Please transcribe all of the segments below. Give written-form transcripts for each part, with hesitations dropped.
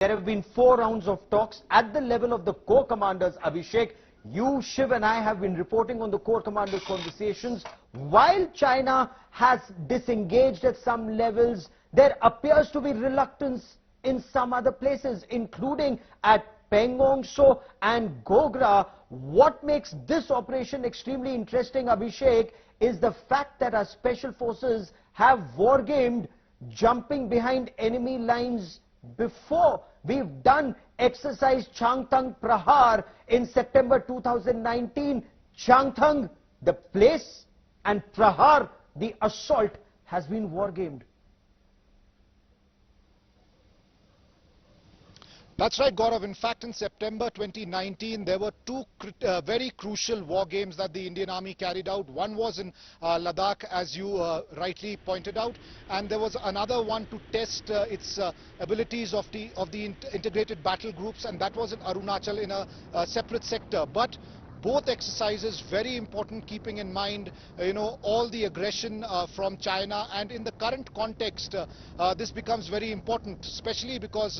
There have been 4 rounds of talks at the level of the corps commanders, Abhishek. You, Shiv and I have been reporting on the corps commanders' conversations. While China has disengaged at some levels, there appears to be reluctance in some other places, including at Pangong Tso and Gogra. What makes this operation extremely interesting, Abhishek, is the fact that our special forces have wargamed jumping behind enemy lines before. We've done exercise Changthang Prahar in September 2019. Changthang, the place, and Prahar, the assault, has been wargamed. That's right, Gaurav. In fact, in September 2019, there were two very crucial war games that the Indian Army carried out. One was in Ladakh, as you rightly pointed out, and there was another one to test its abilities of the integrated battle groups, and that was in Arunachal in a separate sector. But both exercises very important, keeping in mind all the aggression from China, and in the current context this becomes very important, especially because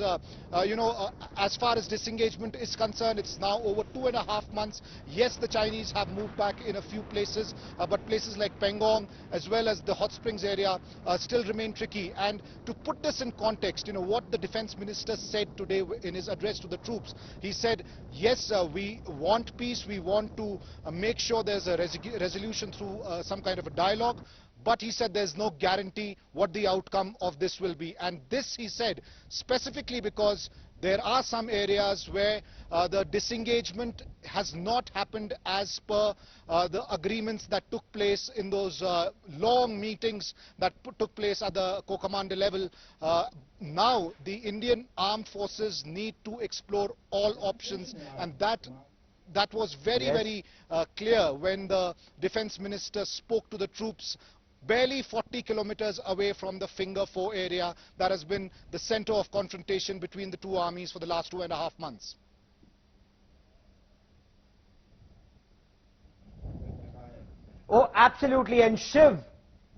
as far as disengagement is concerned, it's now over 2.5 months. Yes, the Chinese have moved back in a few places, but places like Pangong as well as the hot springs area still remain tricky. And to put this in context, what the Defence Minister said today in his address to the troops, he said, yes, we want peace, we want to make sure there's a resolution through some kind of a dialogue, but he said there's no guarantee what the outcome of this will be. And this, he said, specifically because there are some areas where the disengagement has not happened as per the agreements that took place in those long meetings that took place at the corps commander level. Now the Indian armed forces need to explore all options, and that was very clear when the Defence Minister spoke to the troops barely 40 kilometers away from the Finger 4 area that has been the center of confrontation between the two armies for the last 2.5 months. Oh, absolutely. And Shiv,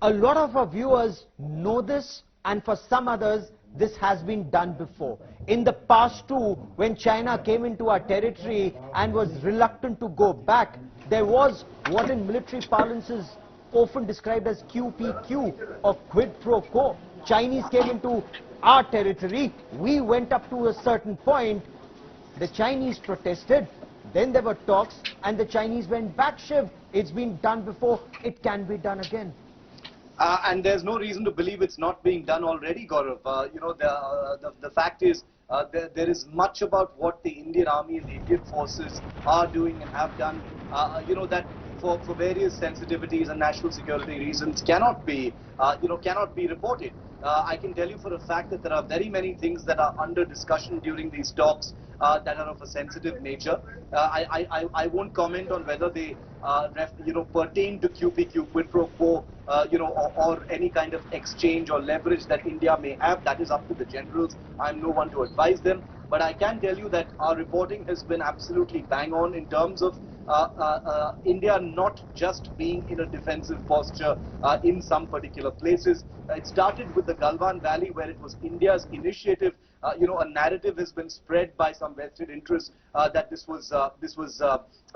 a lot of our viewers know this, and for some others, this has been done before. In the past too, when China came into our territory and was reluctant to go back, there was what in military parlance is often described as QPQ, or quid pro quo. Chinese came into our territory, we went up to a certain point, the Chinese protested, then there were talks, and the Chinese went back. Shiv, it's been done before, it can be done again. And there's no reason to believe it's not being done already, Gaurav. The fact is, there is much about what the Indian Army and the Indian forces are doing and have done, that for various sensitivities and national security reasons cannot be reported. I can tell you for a fact that there are very many things that are under discussion during these talks that are of a sensitive nature. I won't comment on whether they pertain to QPQ, quid pro quo, or any kind of exchange or leverage that India may have. That is up to the generals. I'm no one to advise them. But I can tell you that our reporting has been absolutely bang on in terms of India not just being in a defensive posture in some particular places. It started with the Galwan Valley, where it was India's initiative. A narrative has been spread by some vested interests that this was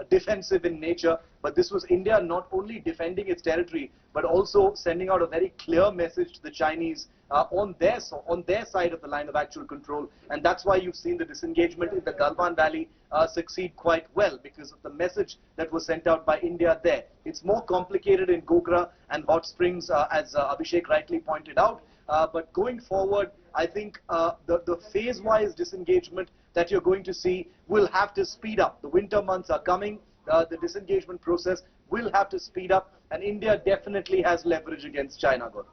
defensive in nature, but this was India not only defending its territory, but also sending out a very clear message to the Chinese on their side of the line of actual control. And that's why you've seen the disengagement in the Galwan Valley succeed quite well, because of the message that was sent out by India there. It's more complicated in Gogra and Hot Springs, as Abhishek rightly pointed out. But going forward, I think the phase-wise disengagement that you're going to see will have to speed up. The winter months are coming. The disengagement process will have to speed up, and India definitely has leverage against China, Gaurav.